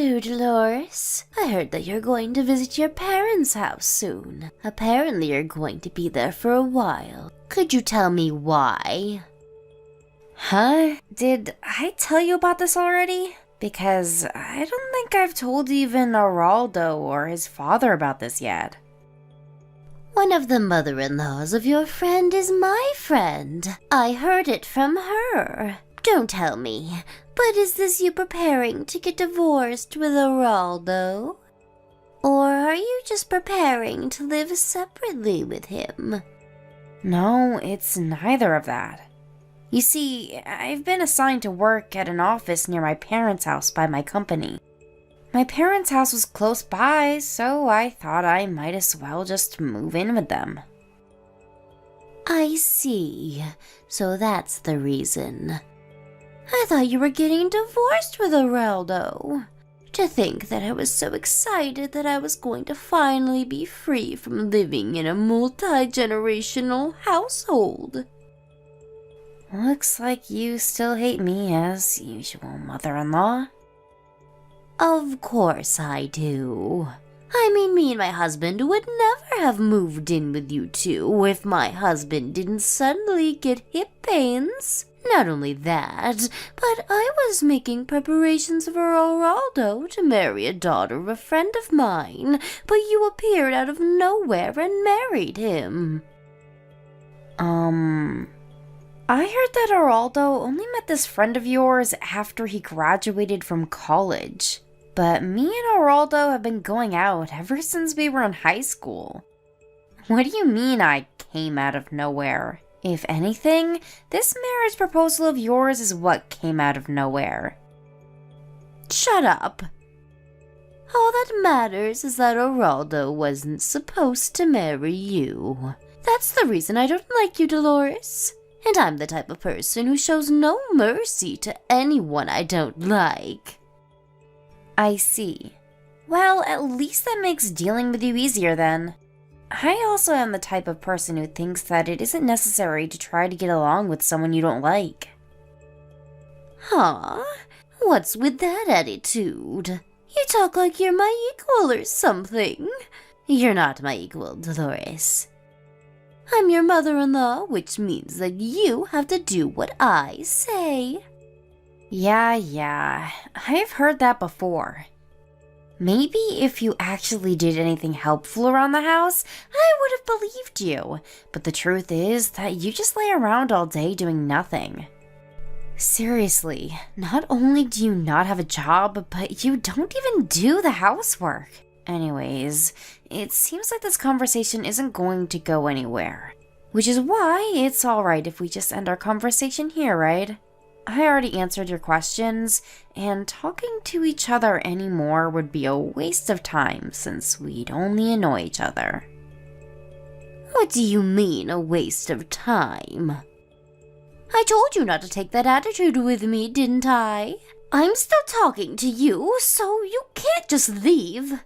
too, Dolores. I heard that you're going to visit your parents' house soon. Apparently you're going to be there for a while. Could you tell me why? Huh? Did I tell you about this already? Because I don't think I've told even Araldo or his father about this yet. One of the mother-in-laws of your friend is my friend. I heard it from her. Don't tell me, but is this you preparing to get divorced with Araldo? Or are you just preparing to live separately with him? No, it's neither of that. You see, I've been assigned to work at an office near my parents' house by my company. My parents' house was close by, so I thought I might as well just move in with them. I see. So that's the reason. I thought you were getting divorced with Araldo. To think that I was so excited that I was going to finally be free from living in a multi-generational household. Looks like you still hate me as usual, mother-in-law. Of course I do. I mean, me and my husband would never have moved in with you two if my husband didn't suddenly get hip pains. Not only that, but I was making preparations for Araldo to marry a daughter of a friend of mine, but you appeared out of nowhere and married him. I heard that Araldo only met this friend of yours after he graduated from college. But me and Araldo have been going out ever since we were in high school. What do you mean I came out of nowhere? If anything, this marriage proposal of yours is what came out of nowhere. Shut up. All that matters is that Araldo wasn't supposed to marry you. That's the reason I don't like you, Dolores. And I'm the type of person who shows no mercy to anyone I don't like. I see. Well, at least that makes dealing with you easier then. I also am the type of person who thinks that it isn't necessary to try to get along with someone you don't like. Huh? What's with that attitude? You talk like you're my equal or something. You're not my equal, Dolores. I'm your mother-in-law, which means that you have to do what I say. Yeah, I've heard that before. Maybe if you actually did anything helpful around the house, I would have believed you. But the truth is that you just lay around all day doing nothing. Seriously, not only do you not have a job, but you don't even do the housework. Anyways, it seems like this conversation isn't going to go anywhere. Which is why it's alright if we just end our conversation here, right? I already answered your questions, and talking to each other anymore would be a waste of time since we'd only annoy each other. What do you mean, a waste of time? I told you not to take that attitude with me, didn't I? I'm still talking to you, so you can't just leave.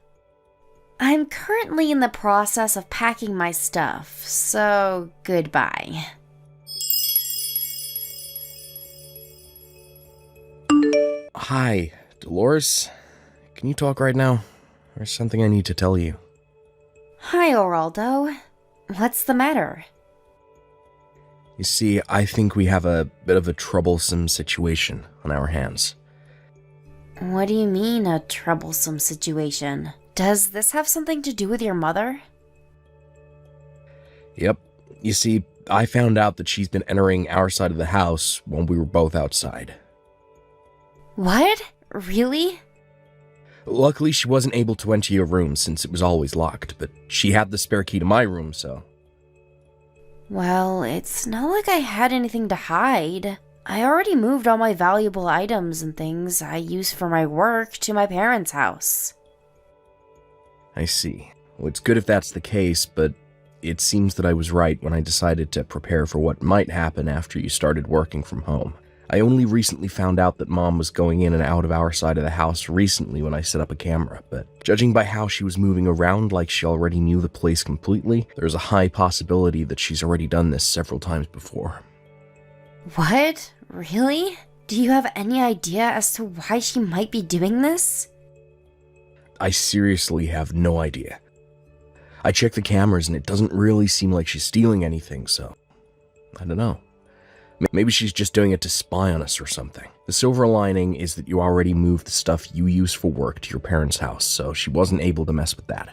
I'm currently in the process of packing my stuff, so goodbye. Hi, Dolores. Can you talk right now? There's something I need to tell you. Hi, Araldo. What's the matter? You see, I think we have a bit of a troublesome situation on our hands. What do you mean, a troublesome situation? Does this have something to do with your mother? Yep. You see, I found out that she's been entering our side of the house when we were both outside. What? Really? Luckily, she wasn't able to enter your room since it was always locked, but she had the spare key to my room, so... Well, it's not like I had anything to hide. I already moved all my valuable items and things I use for my work to my parents' house. I see. Well, it's good if that's the case, but it seems that I was right when I decided to prepare for what might happen after you started working from home. I only recently found out that Mom was going in and out of our side of the house recently when I set up a camera, but judging by how she was moving around like she already knew the place completely, there's a high possibility that she's already done this several times before. What? Really? Do you have any idea as to why she might be doing this? I seriously have no idea. I checked the cameras and it doesn't really seem like she's stealing anything, so I don't know. Maybe she's just doing it to spy on us or something. The silver lining is that you already moved the stuff you use for work to your parents' house, so she wasn't able to mess with that.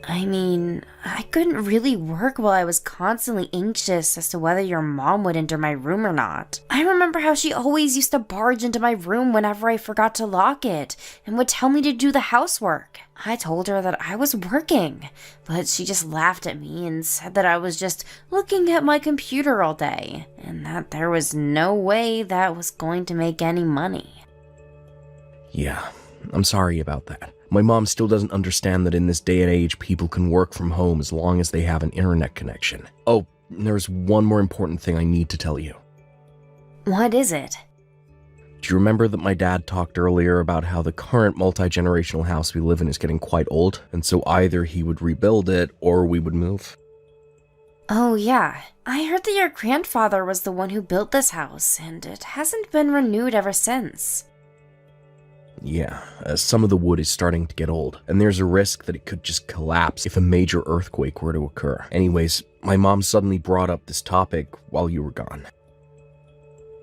I mean, I couldn't really work while I was constantly anxious as to whether your mom would enter my room or not. I remember how she always used to barge into my room whenever I forgot to lock it and would tell me to do the housework. I told her that I was working, but she just laughed at me and said that I was just looking at my computer all day and that there was no way that was going to make any money. Yeah, I'm sorry about that. My mom still doesn't understand that in this day and age, people can work from home as long as they have an internet connection. Oh, there's one more important thing I need to tell you. What is it? Do you remember that my dad talked earlier about how the current multi-generational house we live in is getting quite old, and so either he would rebuild it or we would move? Oh yeah, I heard that your grandfather was the one who built this house, and it hasn't been renewed ever since. Yeah, some of the wood is starting to get old, and there's a risk that it could just collapse if a major earthquake were to occur. Anyways, my mom suddenly brought up this topic while you were gone.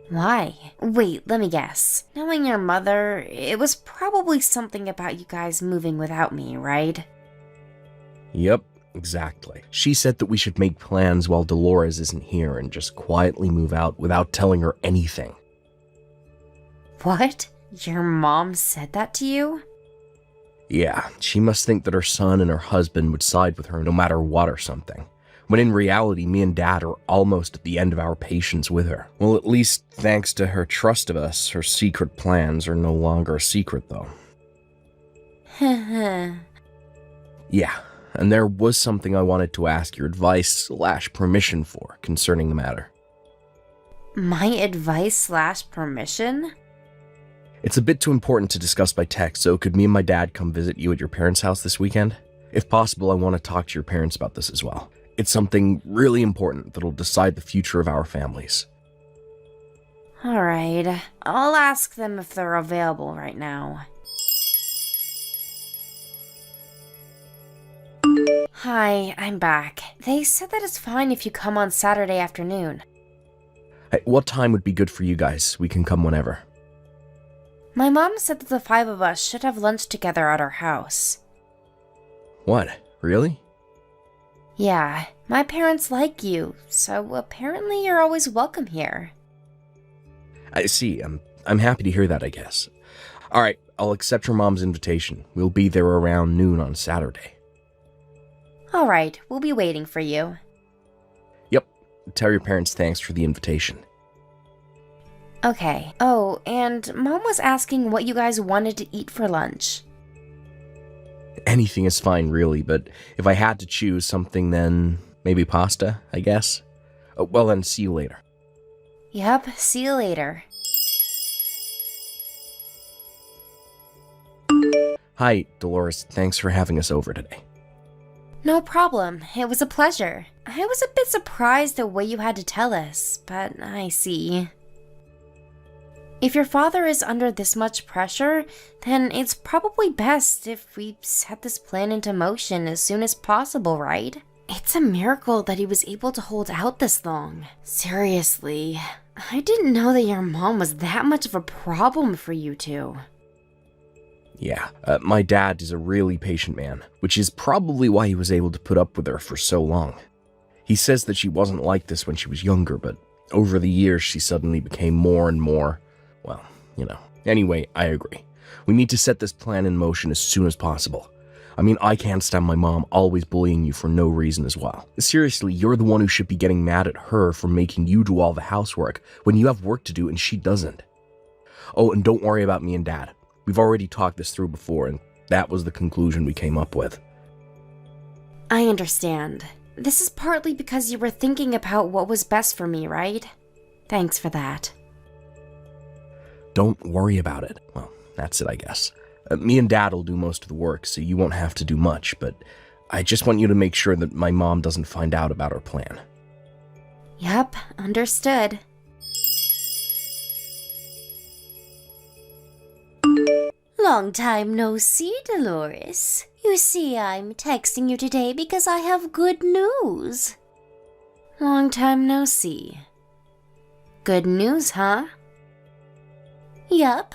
Why? Wait, let me guess. Knowing your mother, it was probably something about you guys moving without me, right? Yep, exactly. She said that we should make plans while Dolores isn't here and just quietly move out without telling her anything. What? Your mom said that to you? Yeah, she must think that her son and her husband would side with her no matter what or something. When in reality, me and Dad are almost at the end of our patience with her. Well, at least thanks to her trust of us, her secret plans are no longer a secret, though. Yeah, and there was something I wanted to ask your advice/permission for concerning the matter. My advice/permission? It's a bit too important to discuss by text, so could me and my dad come visit you at your parents' house this weekend? If possible, I want to talk to your parents about this as well. It's something really important that'll decide the future of our families. Alright, I'll ask them if they're available right now. Hi, I'm back. They said that it's fine if you come on Saturday afternoon. Hey, what time would be good for you guys? We can come whenever. My mom said that the 5 of us should have lunch together at our house. What? Really? Yeah, my parents like you, so apparently you're always welcome here. I see. I'm happy to hear that, I guess. Alright, I'll accept your mom's invitation. We'll be there around noon on Saturday. Alright, we'll be waiting for you. Yep. Tell your parents thanks for the invitation. Okay. Oh, and Mom was asking what you guys wanted to eat for lunch. Anything is fine, really, but if I had to choose something, then maybe pasta, I guess? Well then, see you later. Yep, see you later. Hi, Dolores. Thanks for having us over today. No problem. It was a pleasure. I was a bit surprised the way you had to tell us, but I see. If your father is under this much pressure, then it's probably best if we set this plan into motion as soon as possible, right? It's a miracle that he was able to hold out this long. Seriously, I didn't know that your mom was that much of a problem for you two. Yeah, my dad is a really patient man, which is probably why he was able to put up with her for so long. He says that she wasn't like this when she was younger, but over the years she suddenly became more and more, well, you know. Anyway, I agree. We need to set this plan in motion as soon as possible. I mean, I can't stand my mom always bullying you for no reason as well. Seriously, you're the one who should be getting mad at her for making you do all the housework when you have work to do and she doesn't. Oh, and don't worry about me and Dad. We've already talked this through before, and that was the conclusion we came up with. I understand. This is partly because you were thinking about what was best for me, right? Thanks for that. Don't worry about it. Well, that's it, I guess. Me and Dad will do most of the work, so you won't have to do much, but I just want you to make sure that my mom doesn't find out about our plan. Yep, understood. Long time no see, Dolores. You see, I'm texting you today because I have good news. Long time no see. Good news, huh? Yup.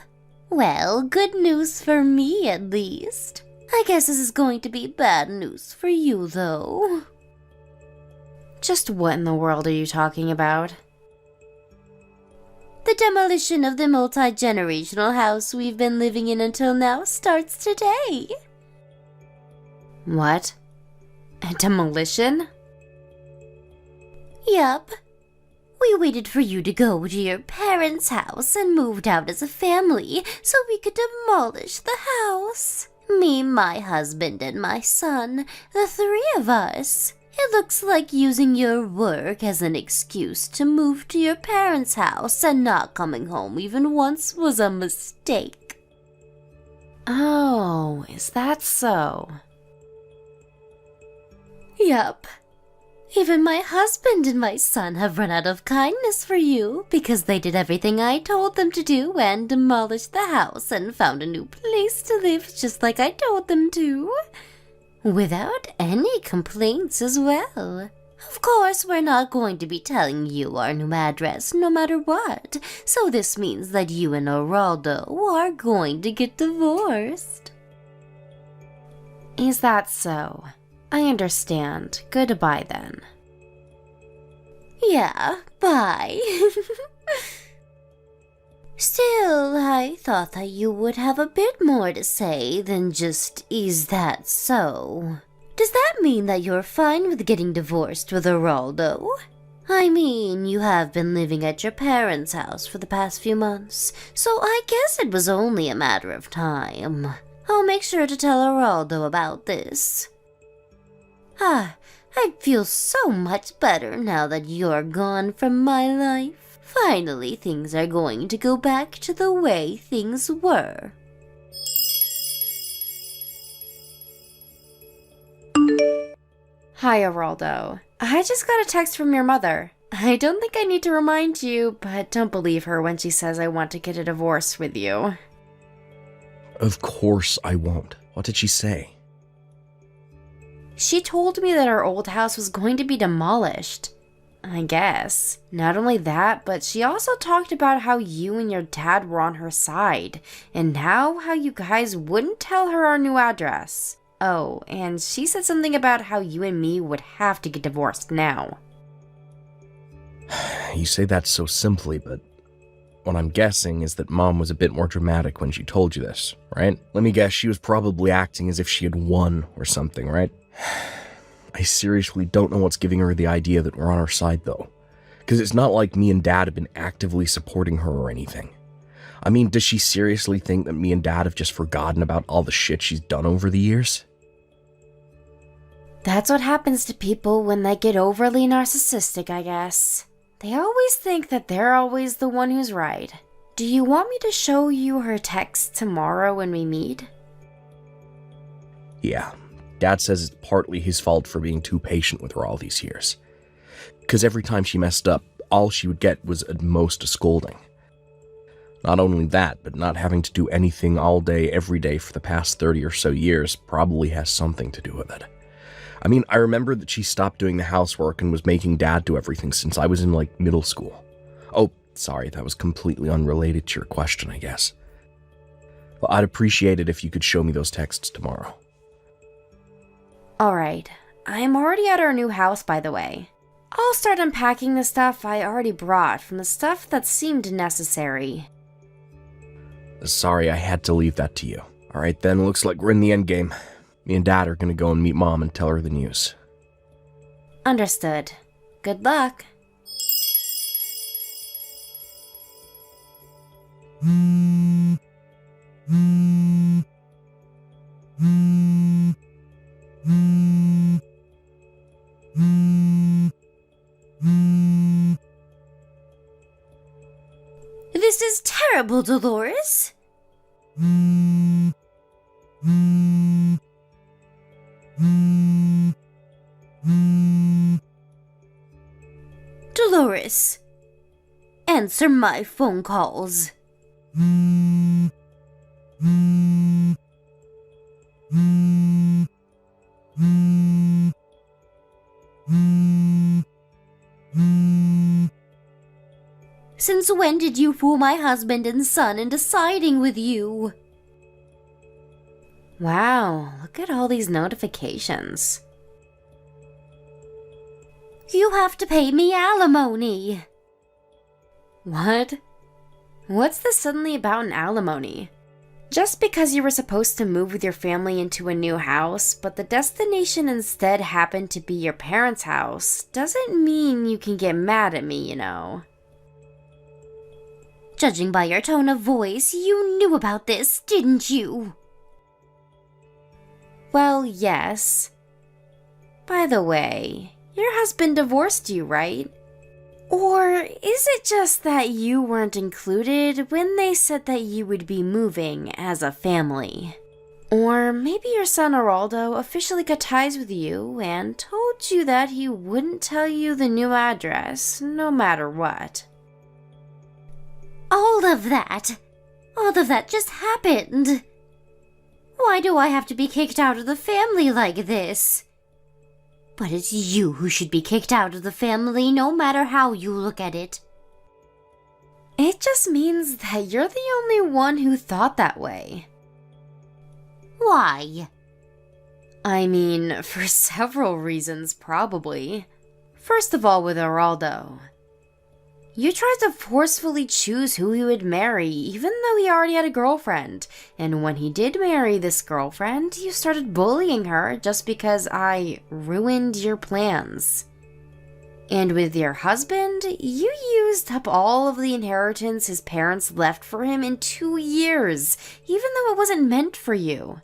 Well, good news for me at least. I guess this is going to be bad news for you, though. Just what in the world are you talking about? The demolition of the multi-generational house we've been living in until now starts today. What? A demolition? Yup. We waited for you to go to your parents' house and moved out as a family so we could demolish the house. Me, my husband, and my son, the three of us. It looks like using your work as an excuse to move to your parents' house and not coming home even once was a mistake. Oh, is that so? Yup. Even my husband and my son have run out of kindness for you because they did everything I told them to do and demolished the house and found a new place to live just like I told them to. Without any complaints as well. Of course, we're not going to be telling you our new address no matter what, so this means that you and Geraldo are going to get divorced. Is that so? I understand. Goodbye then. Yeah, bye. Still, I thought that you would have a bit more to say than just, is that so? Does that mean that you're fine with getting divorced with Geraldo? I mean, you have been living at your parents' house for the past few months, so I guess it was only a matter of time. I'll make sure to tell Geraldo about this. I feel so much better now that you're gone from my life. Finally, things are going to go back to the way things were. Hi, Geraldo. I just got a text from your mother. I don't think I need to remind you, but don't believe her when she says I want to get a divorce with you. Of course I won't. What did she say? She told me that our old house was going to be demolished. I guess. Not only that, but she also talked about how you and your dad were on her side, and now how you guys wouldn't tell her our new address. Oh, and she said something about how you and me would have to get divorced now. You say that so simply, but what I'm guessing is that Mom was a bit more dramatic when she told you this, right? Let me guess, she was probably acting as if she had won or something, right? I seriously don't know what's giving her the idea that we're on her side, though. Because it's not like me and Dad have been actively supporting her or anything. I mean, does she seriously think that me and Dad have just forgotten about all the shit she's done over the years? That's what happens to people when they get overly narcissistic, I guess. They always think that they're always the one who's right. Do you want me to show you her text tomorrow when we meet? Yeah. Dad says it's partly his fault for being too patient with her all these years. Because every time she messed up, all she would get was at most a scolding. Not only that, but not having to do anything all day, every day for the past 30 or so years probably has something to do with it. I mean, I remember that she stopped doing the housework and was making Dad do everything since I was in, middle school. Oh, sorry, that was completely unrelated to your question, I guess. Well, I'd appreciate it if you could show me those texts tomorrow. Alright, I'm already at our new house, by the way. I'll start unpacking the stuff I already brought from the stuff that seemed necessary. Sorry, I had to leave that to you. Alright then, looks like we're in the endgame. Me and Dad are gonna go and meet Mom and tell her the news. Understood. Good luck. This is terrible, Dolores. Dolores, answer my phone calls. Since when did you fool my husband and son into siding with you? Wow, look at all these notifications. You have to pay me alimony. What? What's this suddenly about an alimony? Just because you were supposed to move with your family into a new house, but the destination instead happened to be your parents' house, doesn't mean you can get mad at me, you know. Judging by your tone of voice, you knew about this, didn't you? Well, yes. By the way, your husband divorced you, right? Or is it just that you weren't included when they said that you would be moving as a family? Or maybe your son Araldo officially cut ties with you and told you that he wouldn't tell you the new address, no matter what. All of that just happened. Why do I have to be kicked out of the family like this? But it's you who should be kicked out of the family, no matter how you look at it. It just means that you're the only one who thought that way. Why? I mean, for several reasons, probably. First of all, with Araldo. You tried to forcefully choose who he would marry, even though he already had a girlfriend. And when he did marry this girlfriend, you started bullying her just because I ruined your plans. And with your husband, you used up all of the inheritance his parents left for him in 2 years, even though it wasn't meant for you.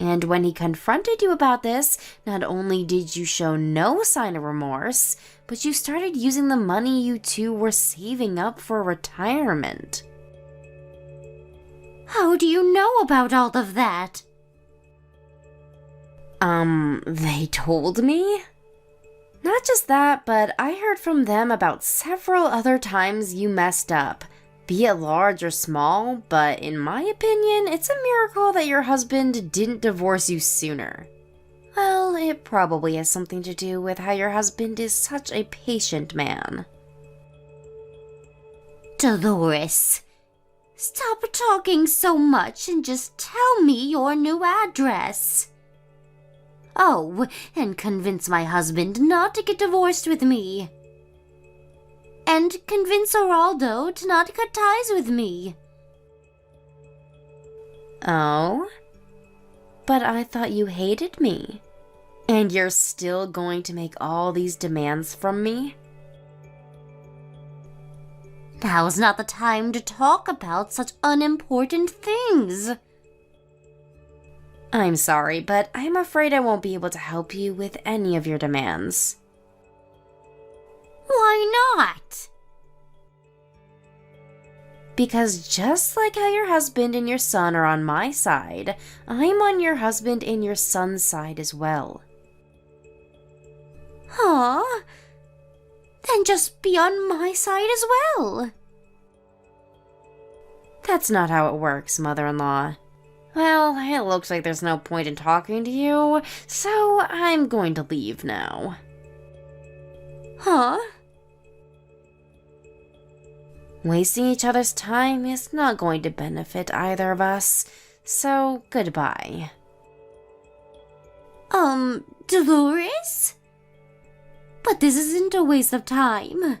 And when he confronted you about this, not only did you show no sign of remorse, but you started using the money you two were saving up for retirement. How do you know about all of that? They told me? Not just that, but I heard from them about several other times you messed up. Be it large or small, but in my opinion, it's a miracle that your husband didn't divorce you sooner. Well, it probably has something to do with how your husband is such a patient man. Dolores, stop talking so much and just tell me your new address. Oh, and convince my husband not to get divorced with me. And convince Araldo to not cut ties with me. Oh? But I thought you hated me. And you're still going to make all these demands from me? Now's not the time to talk about such unimportant things. I'm sorry, but I'm afraid I won't be able to help you with any of your demands. Why not? Because just like how your husband and your son are on my side, I'm on your husband and your son's side as well. Huh? Then just be on my side as well. That's not how it works, mother-in-law. Well, it looks like there's no point in talking to you, so I'm going to leave now. Huh? Wasting each other's time is not going to benefit either of us, so goodbye. Dolores? But this isn't a waste of time.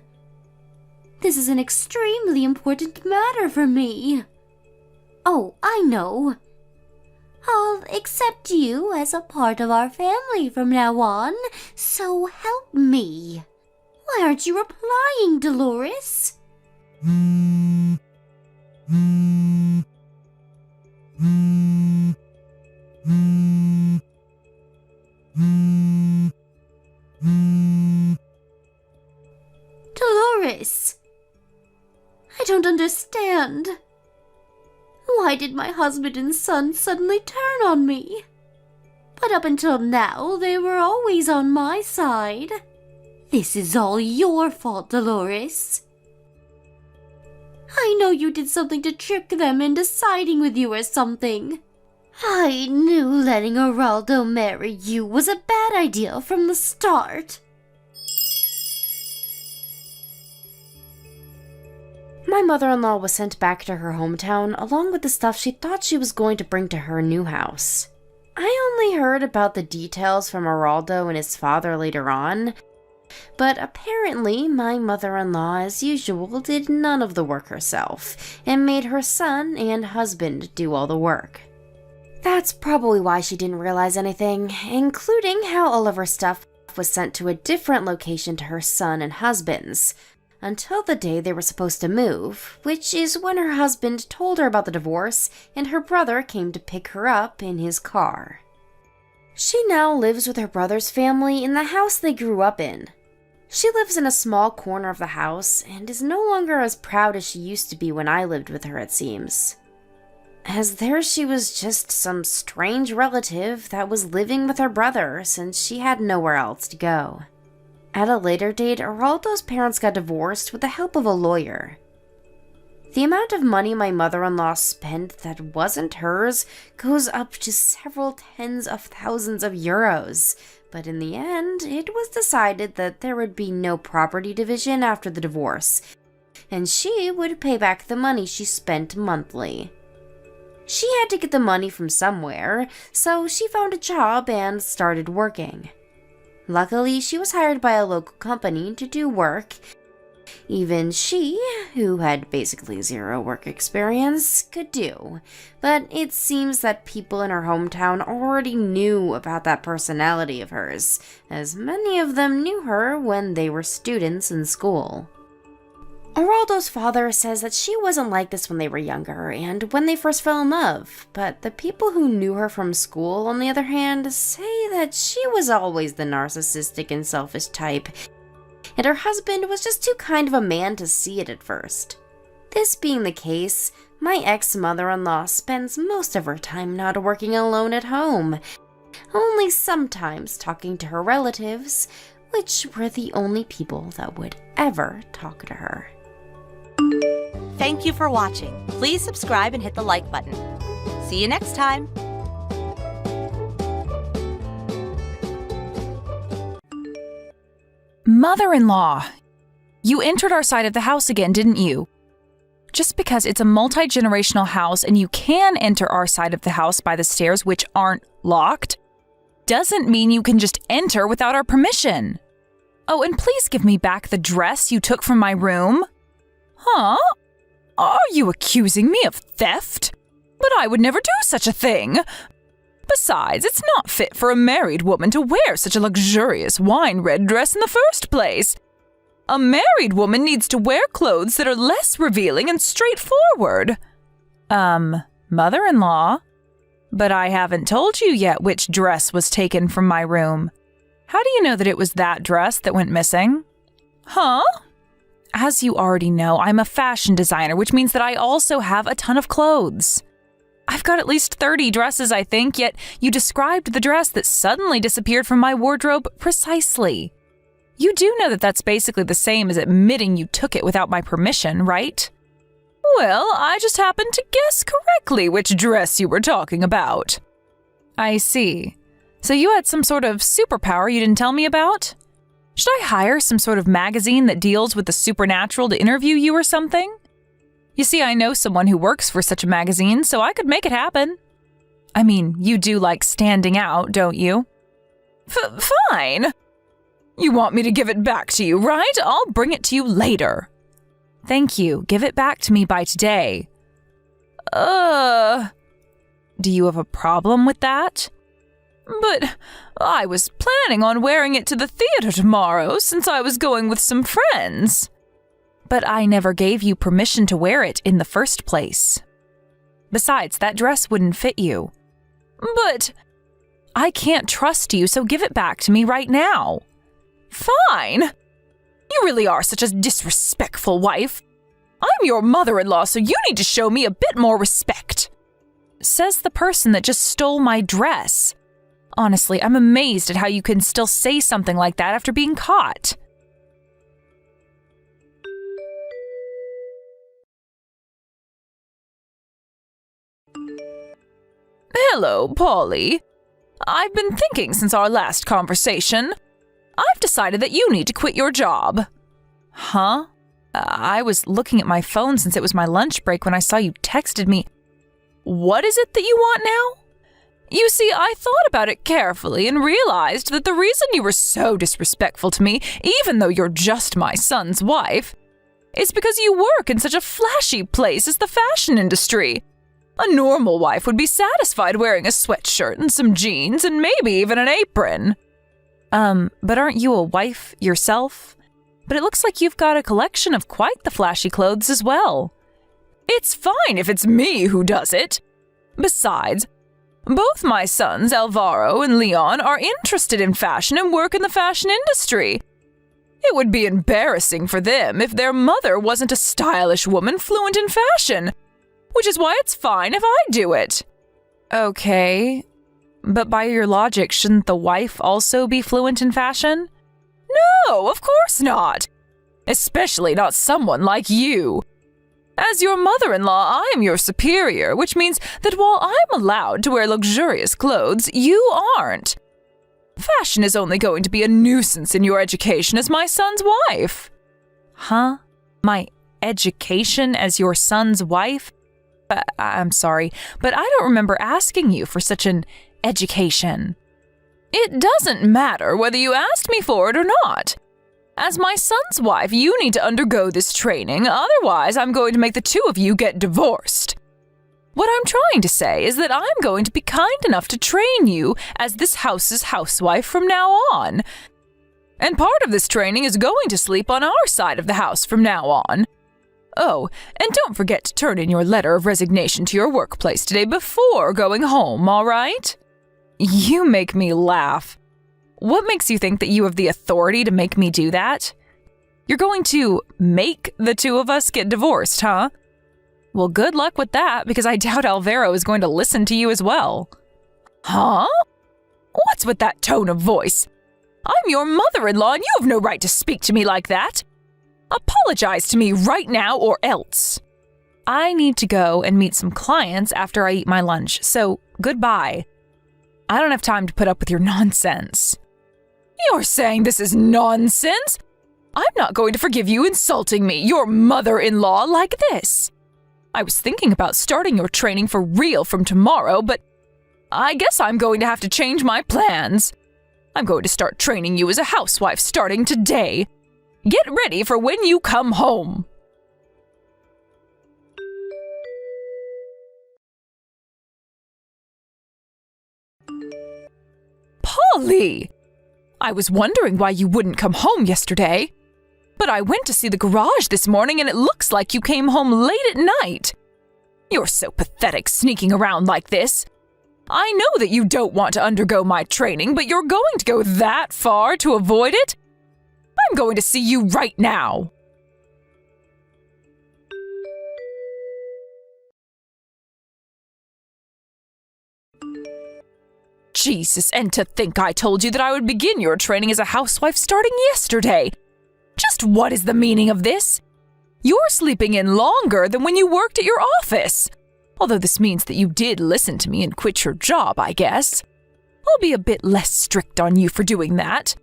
This is an extremely important matter for me. Oh, I know. I'll accept you as a part of our family from now on, so help me. Why aren't you replying, Dolores? Dolores, I don't understand. Why did my husband and son suddenly turn on me? But up until now, they were always on my side. This is all your fault, Dolores. I know you did something to trick them into siding with you or something. I knew letting Araldo marry you was a bad idea from the start. My mother-in-law was sent back to her hometown along with the stuff she thought she was going to bring to her new house. I only heard about the details from Araldo and his father later on, but apparently my mother-in-law, as usual, did none of the work herself and made her son and husband do all the work. That's probably why she didn't realize anything, including how all of her stuff was sent to a different location to her son and husband's, until the day they were supposed to move, which is when her husband told her about the divorce and her brother came to pick her up in his car. She now lives with her brother's family in the house they grew up in. She lives in a small corner of the house and is no longer as proud as she used to be when I lived with her, it seems. As there she was just some strange relative that was living with her brother since she had nowhere else to go. At a later date, Araldo's parents got divorced with the help of a lawyer. The amount of money my mother-in-law spent that wasn't hers goes up to several tens of thousands of euros, but in the end, it was decided that there would be no property division after the divorce, and she would pay back the money she spent monthly. She had to get the money from somewhere, so she found a job and started working. Luckily, she was hired by a local company to do work. Even she, who had basically zero work experience, could do. But it seems that people in her hometown already knew about that personality of hers, as many of them knew her when they were students in school. Araldo's father says that she wasn't like this when they were younger and when they first fell in love, but the people who knew her from school, on the other hand, say that she was always the narcissistic and selfish type, and her husband was just too kind of a man to see it at first. This being the case, my ex-mother-in-law spends most of her time not working alone at home, only sometimes talking to her relatives, which were the only people that would ever talk to her. Thank you for watching. Please subscribe and hit the like button. See you next time. Mother-in-law! You entered our side of the house again, didn't you? Just because it's a multi-generational house and you can enter our side of the house by the stairs, which aren't locked, doesn't mean you can just enter without our permission. Oh, and please give me back the dress you took from my room. Huh? Are you accusing me of theft? But I would never do such a thing. Besides, it's not fit for a married woman to wear such a luxurious wine-red dress in the first place. A married woman needs to wear clothes that are less revealing and straightforward. Mother-in-law? But I haven't told you yet which dress was taken from my room. How do you know that it was that dress that went missing? Huh? As you already know, I'm a fashion designer, which means that I also have a ton of clothes. I've got at least 30 dresses, I think, yet you described the dress that suddenly disappeared from my wardrobe precisely. You do know that that's basically the same as admitting you took it without my permission, right? Well, I just happened to guess correctly which dress you were talking about. I see. So you had some sort of superpower you didn't tell me about? Should I hire some sort of magazine that deals with the supernatural to interview you or something? You see, I know someone who works for such a magazine, so I could make it happen. I mean, you do like standing out, don't you? Fine. You want me to give it back to you, right? I'll bring it to you later. Thank you. Give it back to me by today. Do you have a problem with that? But I was planning on wearing it to the theater tomorrow since I was going with some friends. But I never gave you permission to wear it in the first place. Besides, that dress wouldn't fit you. But I can't trust you, so give it back to me right now. Fine. You really are such a disrespectful wife. I'm your mother-in-law, so you need to show me a bit more respect. Says the person that just stole my dress. Honestly, I'm amazed at how you can still say something like that after being caught. Hello, Polly. I've been thinking since our last conversation. I've decided that you need to quit your job. Huh? I was looking at my phone since it was my lunch break when I saw you texted me. What is it that you want now? You see, I thought about it carefully and realized that the reason you were so disrespectful to me, even though you're just my son's wife, is because you work in such a flashy place as the fashion industry. A normal wife would be satisfied wearing a sweatshirt and some jeans and maybe even an apron. But aren't you a wife yourself? But it looks like you've got a collection of quite the flashy clothes as well. It's fine if it's me who does it. Besides, both my sons, Alvaro and Leon, are interested in fashion and work in the fashion industry. It would be embarrassing for them if their mother wasn't a stylish woman fluent in fashion, which is why it's fine if I do it. Okay, but by your logic, shouldn't the wife also be fluent in fashion? No, of course not. Especially not someone like you. As your mother-in-law, I am your superior, which means that while I'm allowed to wear luxurious clothes, you aren't. Fashion is only going to be a nuisance in your education as my son's wife. Huh? My education as your son's wife? I'm sorry, but I don't remember asking you for such an education. It doesn't matter whether you asked me for it or not. As my son's wife, you need to undergo this training, otherwise I'm going to make the two of you get divorced. What I'm trying to say is that I'm going to be kind enough to train you as this house's housewife from now on. And part of this training is going to sleep on our side of the house from now on. Oh, and don't forget to turn in your letter of resignation to your workplace today before going home, all right? You make me laugh. What makes you think that you have the authority to make me do that? You're going to make the two of us get divorced, huh? Well, good luck with that, because I doubt Alvaro is going to listen to you as well. Huh? What's with that tone of voice? I'm your mother-in-law and you have no right to speak to me like that. Apologize to me right now or else. I need to go and meet some clients after I eat my lunch, so goodbye. I don't have time to put up with your nonsense. You're saying this is nonsense? I'm not going to forgive you insulting me, your mother-in-law, like this. I was thinking about starting your training for real from tomorrow, but I guess I'm going to have to change my plans. I'm going to start training you as a housewife starting today. Get ready for when you come home. Polly! I was wondering why you wouldn't come home yesterday. But I went to see the garage this morning and it looks like you came home late at night. You're so pathetic sneaking around like this. I know that you don't want to undergo my training, but you're going to go that far to avoid it? I'm going to see you right now. Jesus, and to think I told you that I would begin your training as a housewife starting yesterday. Just what is the meaning of this? You're sleeping in longer than when you worked at your office. Although this means that you did listen to me and quit your job, I guess. I'll be a bit less strict on you for doing that.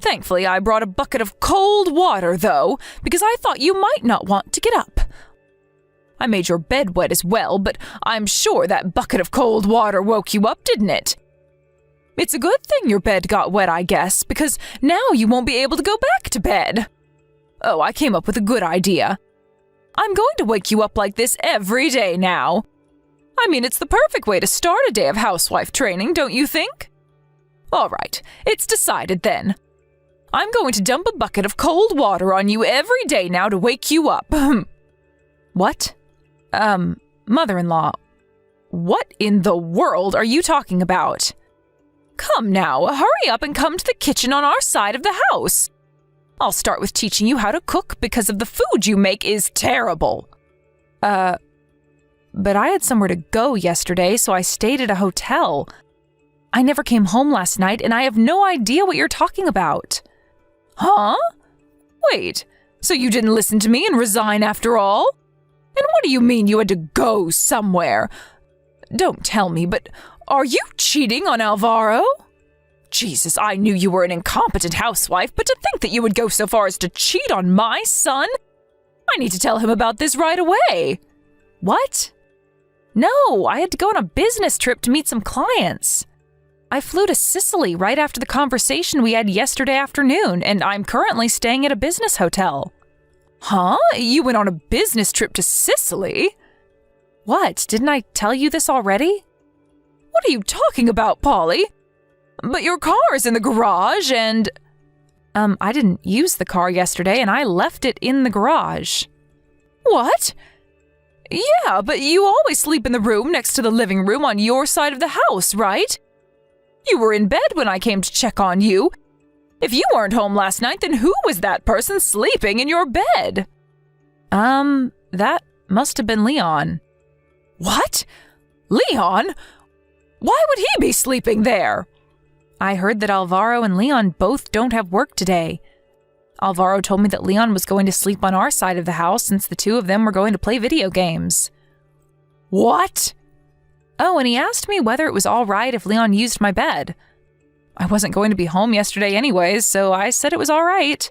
Thankfully, I brought a bucket of cold water, though, because I thought you might not want to get up. I made your bed wet as well, but I'm sure that bucket of cold water woke you up, didn't it? It's a good thing your bed got wet, I guess, because now you won't be able to go back to bed. Oh, I came up with a good idea. I'm going to wake you up like this every day now. I mean, it's the perfect way to start a day of housewife training, don't you think? All right, it's decided then. I'm going to dump a bucket of cold water on you every day now to wake you up. What? Mother-in-law, what in the world are you talking about? Come now, hurry up and come to the kitchen on our side of the house. I'll start with teaching you how to cook because of the food you make is terrible. But I had somewhere to go yesterday, so I stayed at a hotel. I never came home last night, and I have no idea what you're talking about. Huh? Wait, so you didn't listen to me and resign after all? And what do you mean you had to go somewhere? Don't tell me, but are you cheating on Alvaro? Jesus, I knew you were an incompetent housewife, but to think that you would go so far as to cheat on my son? I need to tell him about this right away. What? No, I had to go on a business trip to meet some clients. I flew to Sicily right after the conversation we had yesterday afternoon, and I'm currently staying at a business hotel. Huh? You went on a business trip to Sicily? What? Didn't I tell you this already? What are you talking about, Polly? But your car's in the garage and... I didn't use the car yesterday and I left it in the garage. What? Yeah, but you always sleep in the room next to the living room on your side of the house, right? You were in bed when I came to check on you. If you weren't home last night, then who was that person sleeping in your bed? That must have been Leon. What? Leon? Why would he be sleeping there? I heard that Alvaro and Leon both don't have work today. Alvaro told me that Leon was going to sleep on our side of the house since the two of them were going to play video games. What? Oh, and he asked me whether it was all right if Leon used my bed. I wasn't going to be home yesterday anyways, so I said it was all right.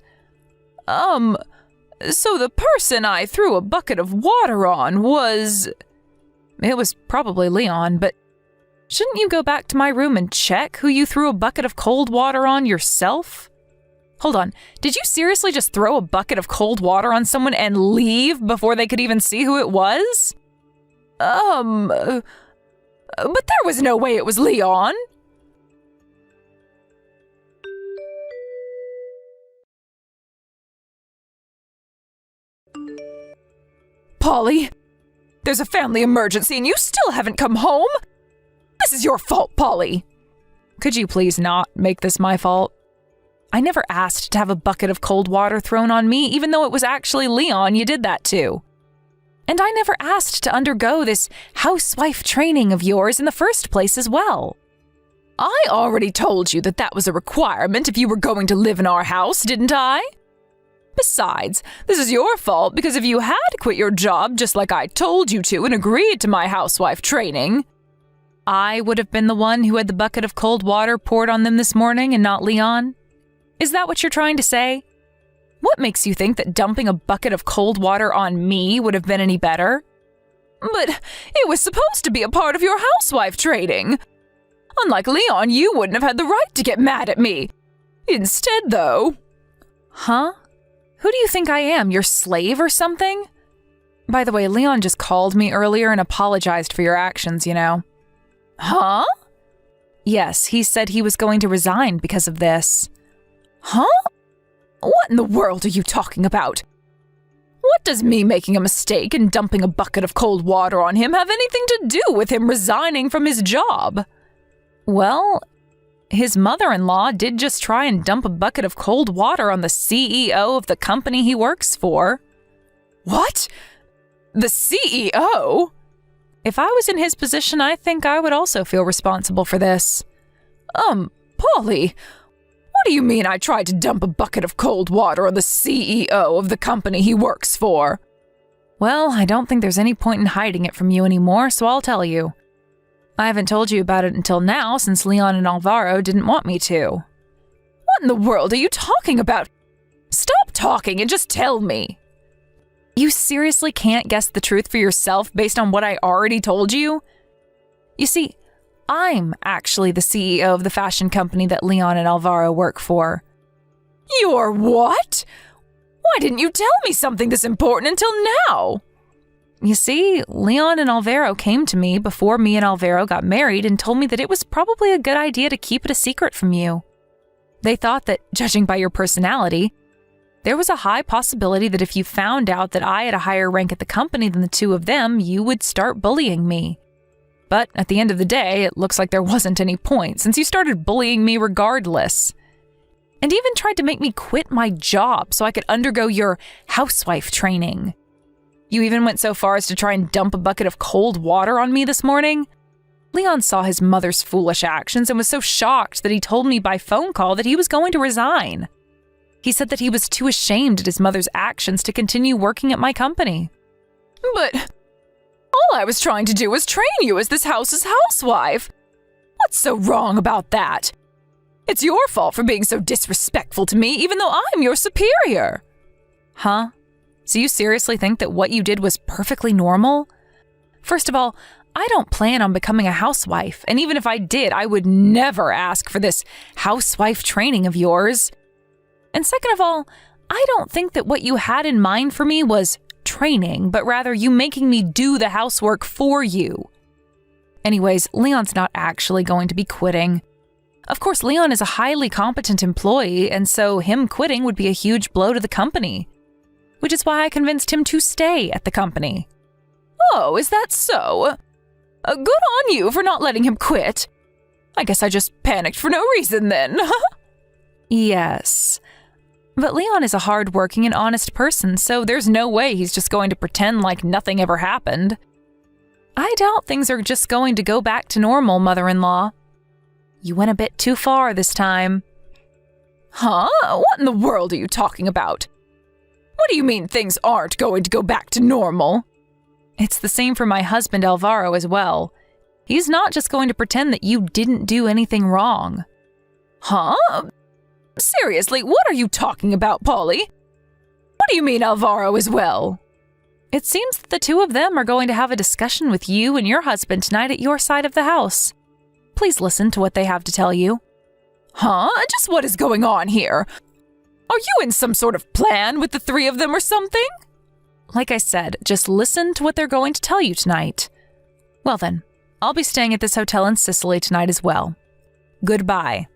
So the person I threw a bucket of water on was... It was probably Leon, but shouldn't you go back to my room and check who you threw a bucket of cold water on yourself? Hold on, did you seriously just throw a bucket of cold water on someone and leave before they could even see who it was? But there was no way it was Leon. Polly, there's a family emergency and you still haven't come home? This is your fault, Polly. Could you please not make this my fault? I never asked to have a bucket of cold water thrown on me, even though it was actually Leon you did that to. And I never asked to undergo this housewife training of yours in the first place as well. I already told you that that was a requirement if you were going to live in our house, didn't I? Besides, this is your fault because if you had quit your job just like I told you to and agreed to my housewife training, I would have been the one who had the bucket of cold water poured on them this morning and not Leon. Is that what you're trying to say? What makes you think that dumping a bucket of cold water on me would have been any better? But it was supposed to be a part of your housewife training. Unlike Leon, you wouldn't have had the right to get mad at me. Instead, though... Huh? Who do you think I am, your slave or something? By the way, Leon just called me earlier and apologized for your actions, you know. Huh? Yes, he said he was going to resign because of this. Huh? What in the world are you talking about? What does me making a mistake and dumping a bucket of cold water on him have anything to do with him resigning from his job? Well, his mother-in-law did just try and dump a bucket of cold water on the CEO of the company he works for. What? The CEO? If I was in his position, I think I would also feel responsible for this. Polly, what do you mean I tried to dump a bucket of cold water on the CEO of the company he works for? Well, I don't think there's any point in hiding it from you anymore, so I'll tell you. I haven't told you about it until now since Leon and Alvaro didn't want me to. What in the world are you talking about? Stop talking and just tell me. You seriously can't guess the truth for yourself based on what I already told you? You see, I'm actually the CEO of the fashion company that Leon and Alvaro work for. You're what? Why didn't you tell me something this important until now? You see, Leon and Alvaro came to me before me and Alvaro got married and told me that it was probably a good idea to keep it a secret from you. They thought that, judging by your personality, there was a high possibility that if you found out that I had a higher rank at the company than the two of them, you would start bullying me. But at the end of the day, it looks like there wasn't any point since you started bullying me regardless. And even tried to make me quit my job so I could undergo your housewife training. You even went so far as to try and dump a bucket of cold water on me this morning. Leon saw his mother's foolish actions and was so shocked that he told me by phone call that he was going to resign. He said that he was too ashamed at his mother's actions to continue working at my company. But all I was trying to do was train you as this house's housewife. What's so wrong about that? It's your fault for being so disrespectful to me, even though I'm your superior. Huh? So you seriously think that what you did was perfectly normal? First of all, I don't plan on becoming a housewife, and even if I did, I would never ask for this housewife training of yours. And second of all, I don't think that what you had in mind for me was training, but rather you making me do the housework for you. Anyways, Leon's not actually going to be quitting. Of course, Leon is a highly competent employee, and so him quitting would be a huge blow to the company, which is why I convinced him to stay at the company. Oh, is that so? Good on you for not letting him quit. I guess I just panicked for no reason then. Yes. But Leon is a hard-working and honest person, so there's no way he's just going to pretend like nothing ever happened. I doubt things are just going to go back to normal, mother-in-law. You went a bit too far this time. Huh? What in the world are you talking about? What do you mean things aren't going to go back to normal? It's the same for my husband Alvaro as well. He's not just going to pretend that you didn't do anything wrong. Huh? Seriously, what are you talking about, Polly? What do you mean Alvaro as well? It seems that the two of them are going to have a discussion with you and your husband tonight at your side of the house. Please listen to what they have to tell you. Huh? Just what is going on here? Are you in some sort of plan with the three of them or something? Like I said, just listen to what they're going to tell you tonight. Well then, I'll be staying at this hotel in Sicily tonight as well. Goodbye.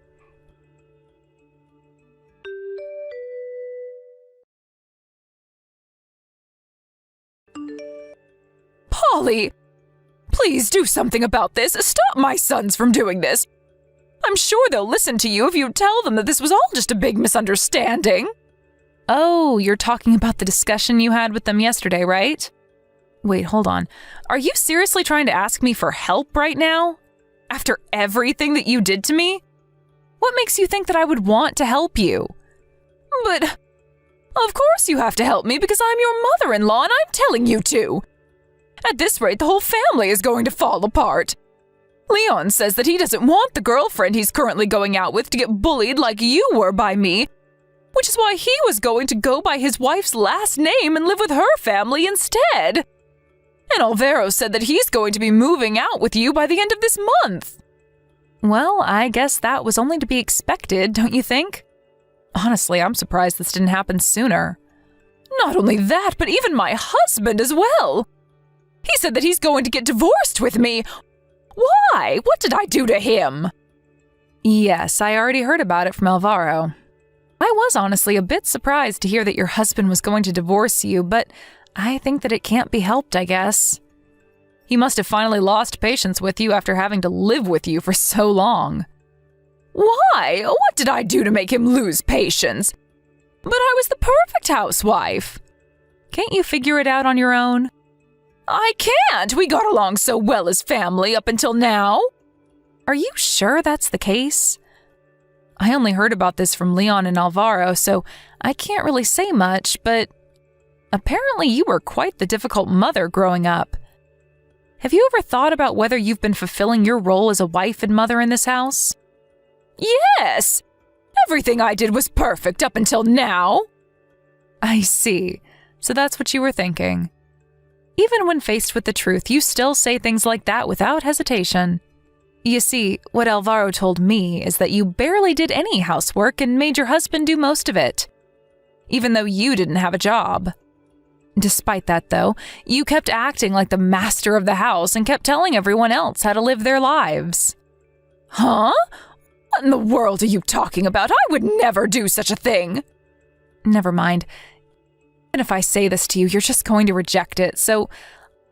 Polly, please do something about this. Stop my sons from doing this. I'm sure they'll listen to you if you tell them that this was all just a big misunderstanding. Oh, you're talking about the discussion you had with them yesterday, right? Wait, hold on. Are you seriously trying to ask me for help right now? After everything that you did to me? What makes you think that I would want to help you? But, of course you have to help me because I'm your mother-in-law and I'm telling you to. At this rate, the whole family is going to fall apart. Leon says that he doesn't want the girlfriend he's currently going out with to get bullied like you were by me, which is why he was going to go by his wife's last name and live with her family instead. And Alvaro said that he's going to be moving out with you by the end of this month. Well, I guess that was only to be expected, don't you think? Honestly, I'm surprised this didn't happen sooner. Not only that, but even my husband as well. He said that he's going to get divorced with me. Why? What did I do to him? Yes, I already heard about it from Alvaro. I was honestly a bit surprised to hear that your husband was going to divorce you, but I think that it can't be helped, I guess. He must have finally lost patience with you after having to live with you for so long. Why? What did I do to make him lose patience? But I was the perfect housewife. Can't you figure it out on your own? I can't! We got along so well as family up until now. Are you sure that's the case? I only heard about this from Leon and Alvaro, so I can't really say much, but apparently you were quite the difficult mother growing up. Have you ever thought about whether you've been fulfilling your role as a wife and mother in this house? Yes! Everything I did was perfect up until now. I see. So that's what you were thinking. Even when faced with the truth, you still say things like that without hesitation. You see, what Alvaro told me is that you barely did any housework and made your husband do most of it, even though you didn't have a job. Despite that, though, you kept acting like the master of the house and kept telling everyone else how to live their lives. Huh? What in the world are you talking about? I would never do such a thing. Never mind. And if I say this to you, you're just going to reject it, so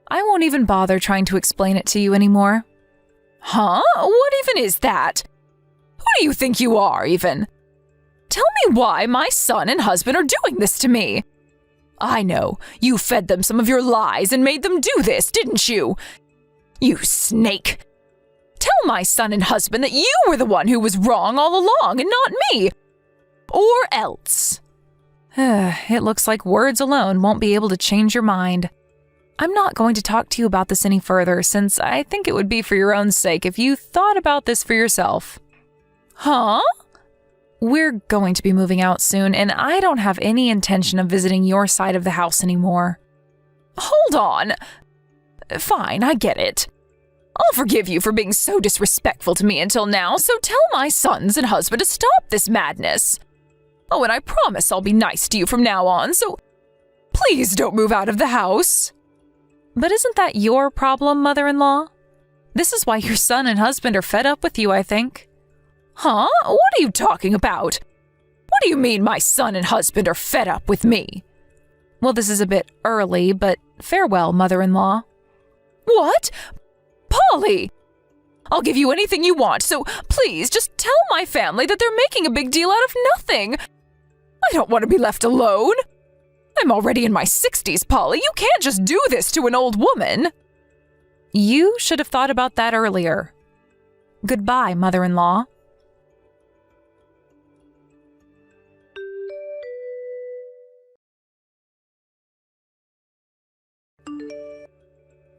I won't even bother trying to explain it to you anymore. Huh? What even is that? Who do you think you are, even? Tell me why my son and husband are doing this to me. I know. You fed them some of your lies and made them do this, didn't you? You snake. Tell my son and husband that you were the one who was wrong all along and not me. Or else. It looks like words alone won't be able to change your mind. I'm not going to talk to you about this any further, since I think it would be for your own sake if you thought about this for yourself. Huh? We're going to be moving out soon, and I don't have any intention of visiting your side of the house anymore. Hold on. Fine, I get it. I'll forgive you for being so disrespectful to me until now, so tell my sons and husband to stop this madness. Oh, and I promise I'll be nice to you from now on, so please don't move out of the house. But isn't that your problem, mother-in-law? This is why your son and husband are fed up with you, I think. Huh? What are you talking about? What do you mean my son and husband are fed up with me? Well, this is a bit early, but farewell, mother-in-law. What? Polly! I'll give you anything you want, so please just tell my family that they're making a big deal out of nothing. I don't want to be left alone. I'm already in my 60s, Polly. You can't just do this to an old woman. You should have thought about that earlier. Goodbye, mother-in-law.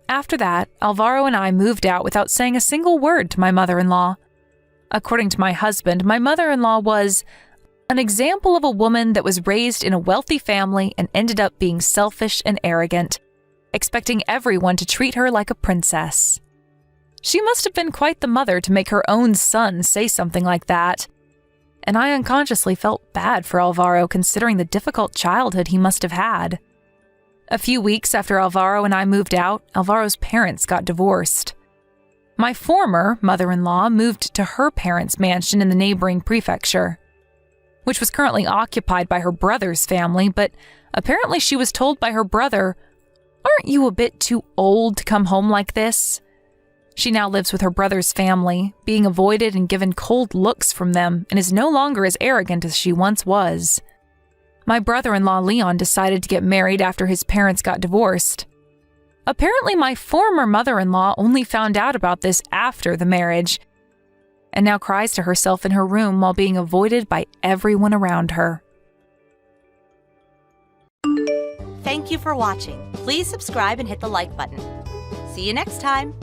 After that, Alvaro and I moved out without saying a single word to my mother-in-law. According to my husband, my mother-in-law was an example of a woman that was raised in a wealthy family and ended up being selfish and arrogant, expecting everyone to treat her like a princess. She must have been quite the mother to make her own son say something like that. And I unconsciously felt bad for Alvaro considering the difficult childhood he must have had. A few weeks after Alvaro and I moved out, Alvaro's parents got divorced. My former mother-in-law moved to her parents' mansion in the neighboring prefecture, which was currently occupied by her brother's family, but apparently she was told by her brother, "Aren't you a bit too old to come home like this?" She now lives with her brother's family, being avoided and given cold looks from them, and is no longer as arrogant as she once was. My brother-in-law Leon decided to get married after his parents got divorced. Apparently, my former mother-in-law only found out about this after the marriage, and now cries to herself in her room while being avoided by everyone around her. Thank you for watching. Please subscribe and hit the like button. See you next time.